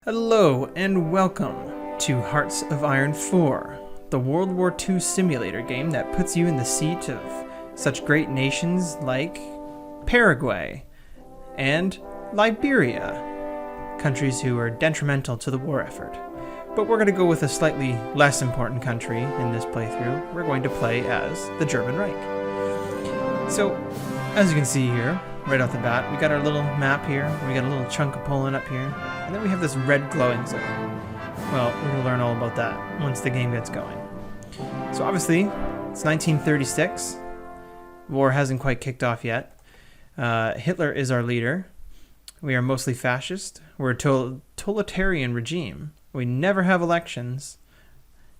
Hello and welcome to Hearts of Iron 4, the World War II simulator game that puts you in the seat of such great nations like Paraguay and Liberia, countries who are detrimental to the war effort. But we're going to go with a slightly less important country in this playthrough. We're going to play as the German Reich. So, as you can see here, right off the bat, we got our little map here, we got a little chunk of Poland up here, and then we have this red glowing zone. Well, we're going to learn all about that once the game gets going. So obviously, it's 1936. War hasn't quite kicked off yet. Hitler is our leader. We are mostly fascist. We're a totalitarian regime. We never have elections,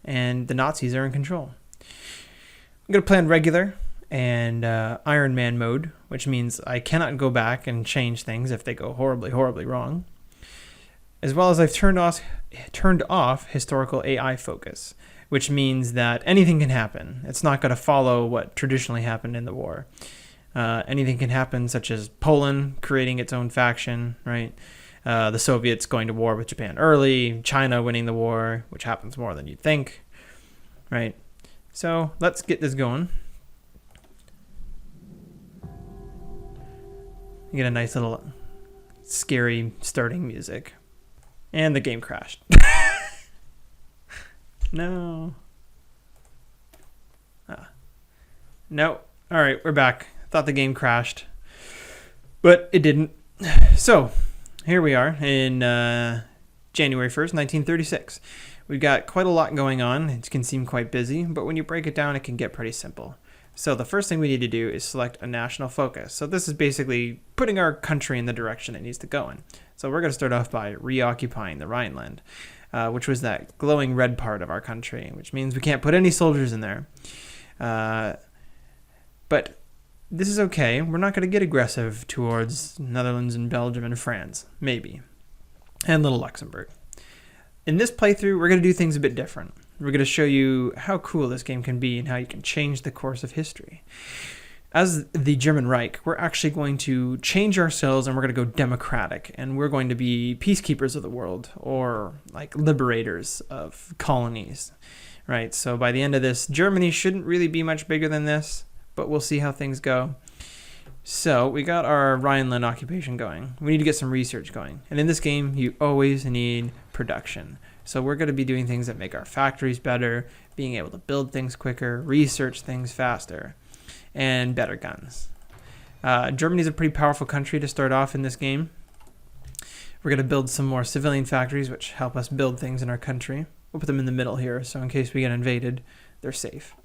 and the Nazis are in control. I'm going to play on regular and Iron Man mode, which means I cannot go back and change things if they go horribly, horribly wrong. As well as I've turned off historical AI focus, which means that anything can happen. It's not going to follow what traditionally happened in the war. Anything can happen, such as Poland creating its own faction, right? The Soviets going to war with Japan early, China winning the war, which happens more than you'd think, right? So let's get this going. You get a nice little scary starting music. And the game crashed. No. No. Alright, we're back. Thought the game crashed. But it didn't. So, here we are in January 1st, 1936. We've got quite a lot going on. It can seem quite busy, but when you break it down, it can get pretty simple. So the first thing we need to do is select a national focus. So this is basically putting our country in the direction it needs to go in. So we're going to start off by reoccupying the Rhineland, which was that glowing red part of our country, which means we can't put any soldiers in there. But this is okay. We're not going to get aggressive towards Netherlands and Belgium and France, maybe, and little Luxembourg. In this playthrough, we're going to do things a bit different. We're going to show you how cool this game can be and how you can change the course of history. As the German Reich, we're actually going to change ourselves and we're going to go democratic. And we're going to be peacekeepers of the world, or like liberators of colonies, right? So by the end of this, Germany shouldn't really be much bigger than this, but we'll see how things go. So we got our Rhineland occupation going. We need to get some research going. And in this game, you always need production. So we're going to be doing things that make our factories better, being able to build things quicker, research things faster, and better guns. Germany's a pretty powerful country to start off in this game. We're going to build some more civilian factories, which help us build things in our country. We'll put them in the middle here, so in case we get invaded, they're safe.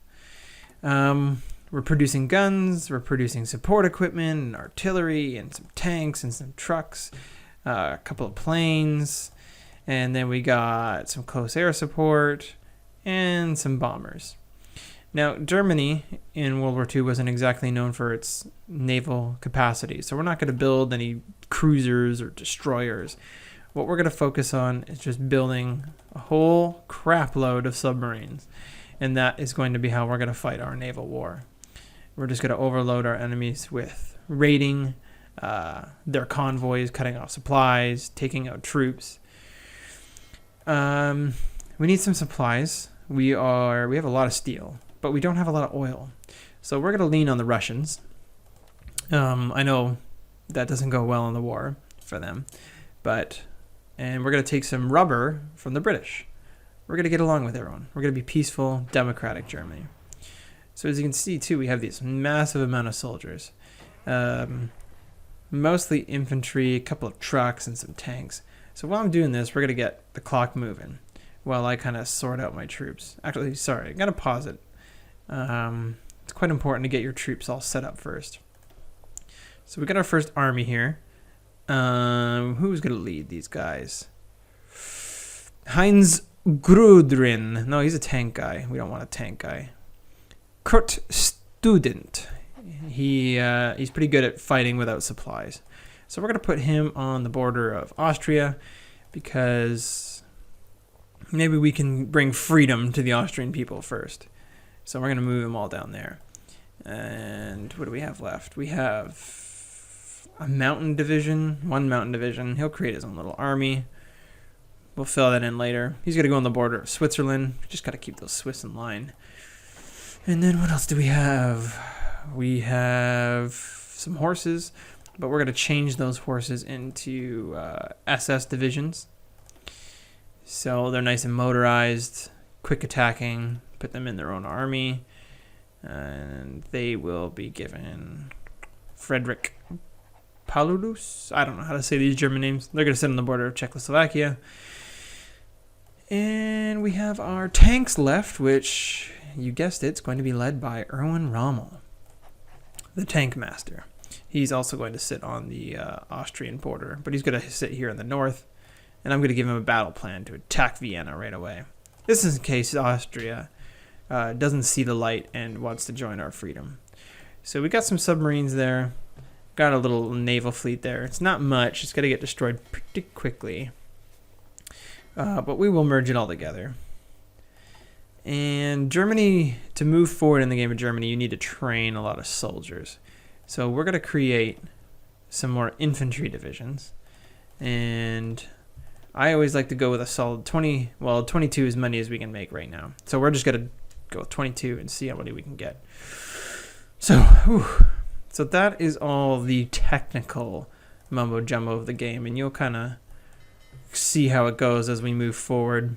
We're producing guns, we're producing support equipment, and artillery, and some tanks, and some trucks, a couple of planes, and then we got some close air support, and some bombers. Now, Germany in World War II wasn't exactly known for its naval capacity, so we're not going to build any cruisers or destroyers. What we're going to focus on is just building a whole crap load of submarines, and that is going to be how we're going to fight our naval war. We're just going to overload our enemies with raiding, their convoys, cutting off supplies, taking out troops. We need some supplies. We have a lot of steel, but we don't have a lot of oil. So we're going to lean on the Russians. I know that doesn't go well in the war for them, and we're going to take some rubber from the British. We're going to get along with everyone. We're going to be peaceful, democratic Germany. So as you can see, too, we have this massive amount of soldiers. Mostly infantry, a couple of trucks, and some tanks. So while I'm doing this, we're going to get the clock moving while I kind of sort out my troops. Actually, sorry, I'm going to pause it. It's quite important to get your troops all set up first. So we got our first army here. Who's going to lead these guys? Heinz Grudrin. No, he's a tank guy. We don't want a tank guy. Kurt Student. He's pretty good at fighting without supplies. So we're going to put him on the border of Austria because maybe we can bring freedom to the Austrian people first. So we're going to move them all down there. And what do we have left? We have 1 mountain division. He'll create his own little army. We'll fill that in later. He's going to go on the border of Switzerland. Just got to keep those Swiss in line. And then what else do we have? We have some horses, but we're going to change those horses into SS divisions. So they're nice and motorized, quick attacking, put them in their own army, and they will be given Frederick Palulus. I don't know how to say these German names. They're going to sit on the border of Czechoslovakia. And we have our tanks left, which, you guessed it, it's going to be led by Erwin Rommel, the tank master. He's also going to sit on the Austrian border, but he's going to sit here in the north, and I'm going to give him a battle plan to attack Vienna right away. This is in case Austria doesn't see the light and wants to join our freedom. So we got some submarines there, got a little naval fleet there. It's not much. It's going to get destroyed pretty quickly. But we will merge it all together. And Germany, to move forward in the game of Germany, you need to train a lot of soldiers. So we're going to create some more infantry divisions. And I always like to go with a solid 22 as many as we can make right now. So we're just going to go with 22 and see how many we can get. So that is all the technical mumbo jumbo of the game. And you'll kind of see how it goes as we move forward.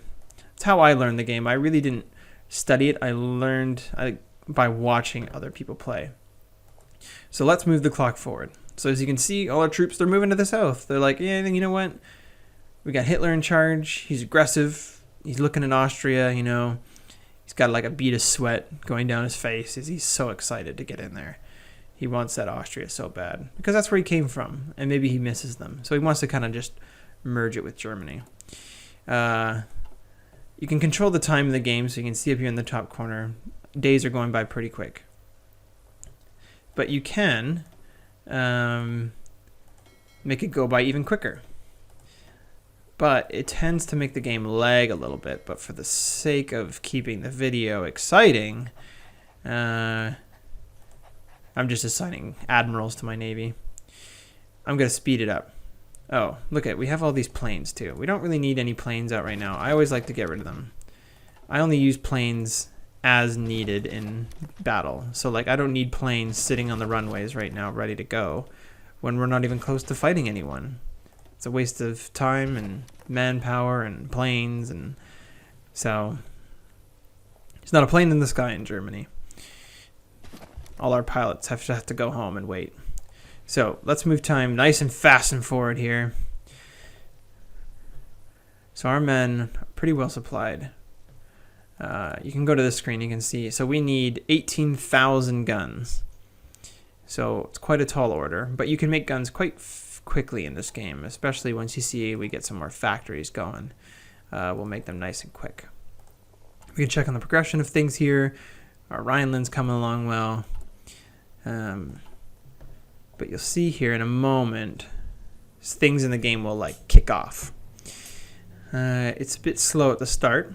It's how I learned the game. I really didn't study it. I learned by watching other people play. So let's move the clock forward. So as you can see, all our troops, they're moving to the south. They're like, yeah, you know what? We got Hitler in charge. He's aggressive. He's looking at Austria, you know. He's got like a bead of sweat going down his face as he's so excited to get in there. He wants that Austria so bad because that's where he came from, and maybe he misses them. So he wants to kind of just merge it with Germany. You can control the time of the game, so you can see up here in the top corner, days are going by pretty quick. But you can make it go by even quicker. But it tends to make the game lag a little bit. But for the sake of keeping the video exciting, I'm just assigning admirals to my navy. I'm going to speed it up. Oh, look at, we have all these planes too. We don't really need any planes out right now. I always like to get rid of them. I only use planes as needed in battle. So like I don't need planes sitting on the runways right now ready to go when we're not even close to fighting anyone. It's a waste of time and manpower and planes, and so there's not a plane in the sky in Germany. All our pilots have to go home and wait. So let's move time nice and fast and forward here. So our men are pretty well supplied. You can go to the screen, you can see. So we need 18,000 guns. So it's quite a tall order, but you can make guns quite quickly in this game, especially once you see we get some more factories going. We'll make them nice and quick. We can check on the progression of things here. Our Rhineland's coming along well. But you'll see here in a moment, things in the game will like kick off. It's a bit slow at the start,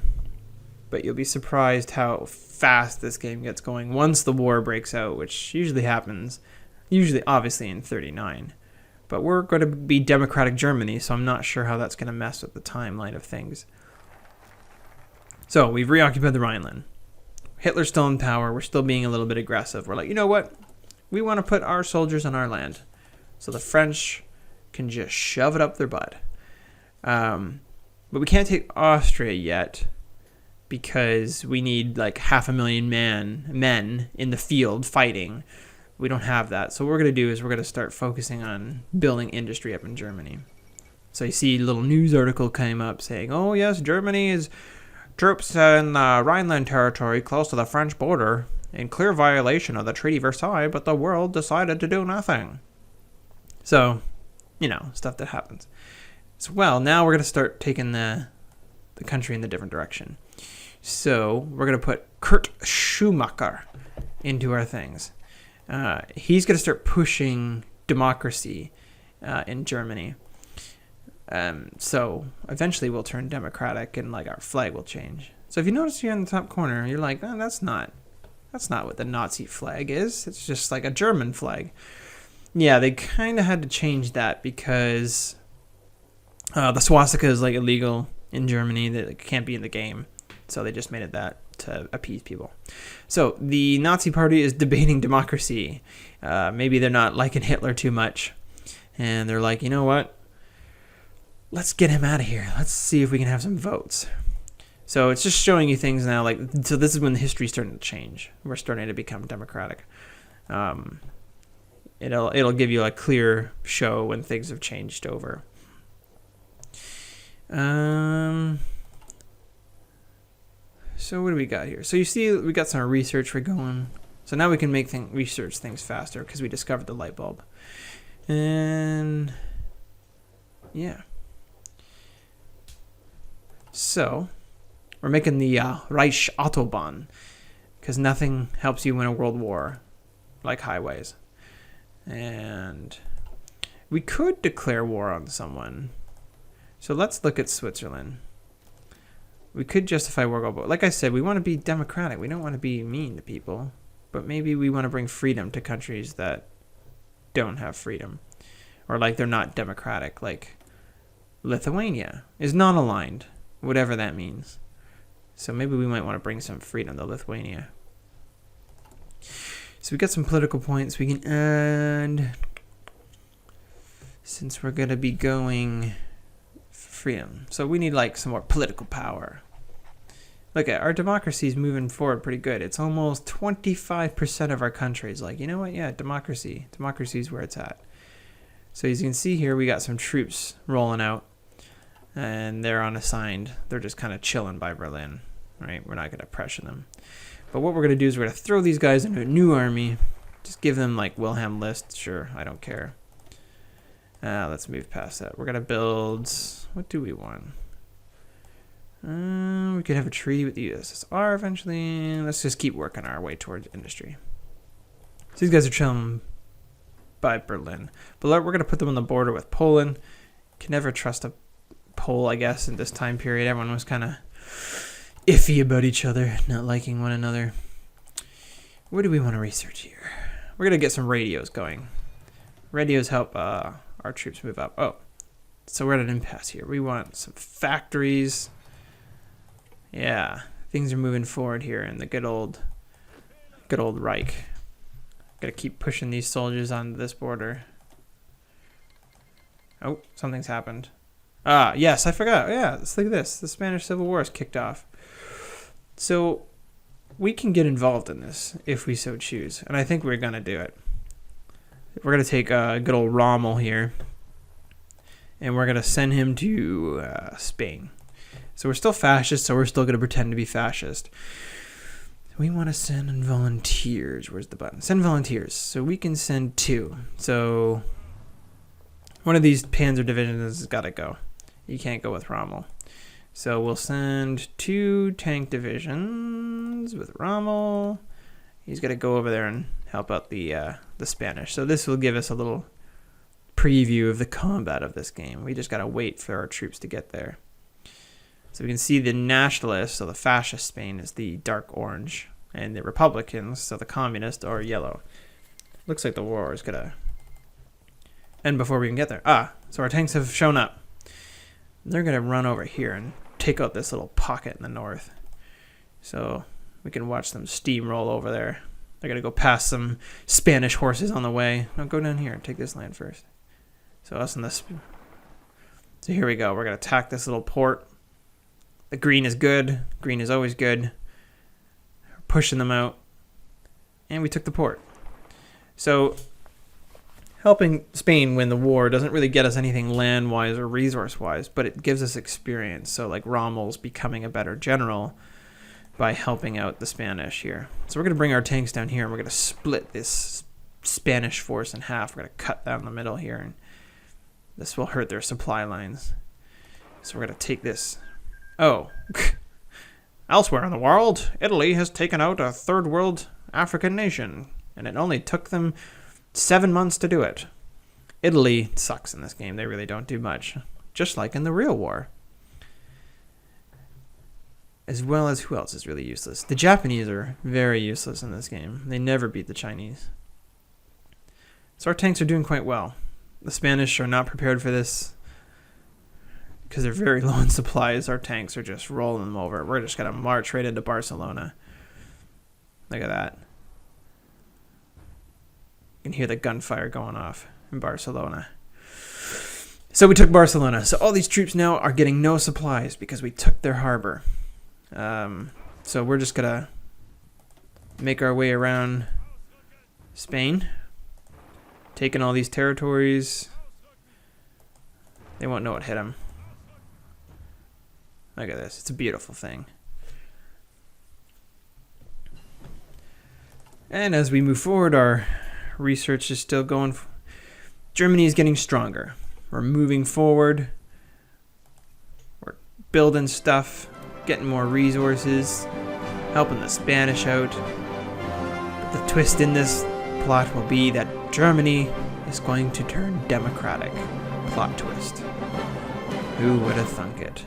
but you'll be surprised how fast this game gets going once the war breaks out, which usually happens, obviously in 39. But we're going to be democratic Germany, so I'm not sure how that's going to mess with the timeline of things. So we've reoccupied the Rhineland. Hitler's still in power. We're still being a little bit aggressive. We're like, you know what? We want to put our soldiers on our land, so the French can just shove it up their butt. But we can't take Austria yet because we need like 500,000 men in the field fighting. We don't have that. So what we're going to do is we're going to start focusing on building industry up in Germany. So you see a little news article came up saying, oh yes, Germany is troops in the Rhineland territory close to the French border in clear violation of the Treaty of Versailles, but the world decided to do nothing. So, you know, stuff that happens. So, well, now we're going to start taking the country in the different direction. So we're going to put Kurt Schumacher into our things. He's going to start pushing democracy in Germany. So eventually we'll turn democratic and like our flag will change. So if you notice here in the top corner, you're like, oh, that's not what the Nazi flag is. It's just like a German flag. Yeah, they kind of had to change that because the swastika is like illegal in Germany that can't be in the game. So they just made it that to appease people. So the Nazi Party is debating democracy. Maybe they're not liking Hitler too much. And they're like, you know what? Let's get him out of here. Let's see if we can have some votes. So it's just showing you things now. So this is when the history's starting to change. We're starting to become democratic. It'll give you a clear show when things have changed over. So what do we got here? So you see we got some research we're going. So now we can research things faster because we discovered the light bulb. And yeah. So we're making the Reich Autobahn because nothing helps you win a world war like highways. And we could declare war on someone. So let's look at Switzerland. We could justify war, but like I said, we want to be democratic. We don't want to be mean to people. But maybe we want to bring freedom to countries that don't have freedom. Or like they're not democratic. Like Lithuania is non-aligned, whatever that means. So maybe we might want to bring some freedom to Lithuania. So we got some political points we can add. Since we're going to be going freedom. So we need like some more political power. Look at our democracy is moving forward pretty good. It's almost 25% of our country is like, you know what? Yeah, democracy. Democracy is where it's at. So as you can see here, we got some troops rolling out. And they're unassigned. They're just kind of chilling by Berlin. Right? We're not going to pressure them. But what we're going to do is we're going to throw these guys into a new army. Just give them like Wilhelm List. Sure, I don't care. Let's move past that. We're going to build... What do we want? We could have a treaty with the USSR eventually. Let's just keep working our way towards industry. So these guys are chilling by Berlin. But we're going to put them on the border with Poland. Can never trust a Pole, I guess, in this time period. Everyone was kind of iffy about each other, not liking one another. What do we want to research here? We're going to get some radios going. Radios help our troops move up. Oh, so we're at an impasse here. We want some factories. Yeah, things are moving forward here in the good old Reich. Got to keep pushing these soldiers onto this border. Oh, something's happened. Yes, I forgot. Yeah, let's look at this. The Spanish Civil War is kicked off. So we can get involved in this if we so choose, and I think we're gonna do it. We're going to take good old Rommel here, and we're going to send him to Spain. So we're still fascist, so we're still going to pretend to be fascist. We want to send in volunteers. Where's the button? Send volunteers. So we can send 2. So one of these panzer divisions has got to go. You can't go with Rommel. So we'll send 2 tank divisions with Rommel. He's got to go over there and help out the Spanish. So this will give us a little preview of the combat of this game. We just got to wait for our troops to get there. So we can see the nationalists, so the fascist Spain, is the dark orange. And the Republicans, so the communists, are yellow. Looks like the war is going to end before we can get there. So our tanks have shown up. They're going to run over here and take out this little pocket in the north. So we can watch them steamroll over there. They're going to go past some Spanish horses on the way. No, go down here and take this land first. So us and this. So here we go. We're going to attack this little port. The green is good. Green is always good. We're pushing them out. And we took the port. So helping Spain win the war doesn't really get us anything land-wise or resource-wise, but it gives us experience. So like Rommel's becoming a better general by helping out the Spanish here. So we're going to bring our tanks down here, and we're going to split this Spanish force in half. We're going to cut down the middle here, and this will hurt their supply lines. So we're going to take this. Oh. Elsewhere in the world, Italy has taken out a third world African nation, and it only took them 7 months to do it. Italy sucks in this game. They really don't do much, just like in the real war. As well as who else is really useless? The Japanese are very useless in this game. They never beat the Chinese. So our tanks are doing quite well. The Spanish are not prepared for this because they're very low in supplies. Our tanks are just rolling them over. We're just going to march right into Barcelona. Look at that. You can hear the gunfire going off in Barcelona. So we took Barcelona. So all these troops now are getting no supplies because we took their harbor. So we're just going to make our way around Spain, taking all these territories. They won't know what hit them. Look at this. It's a beautiful thing. And as we move forward, our research is still going. Germany is getting stronger. We're moving forward. We're building stuff, getting more resources, helping the Spanish out. But the twist in this plot will be that Germany is going to turn democratic. Plot twist. Who would have thunk it?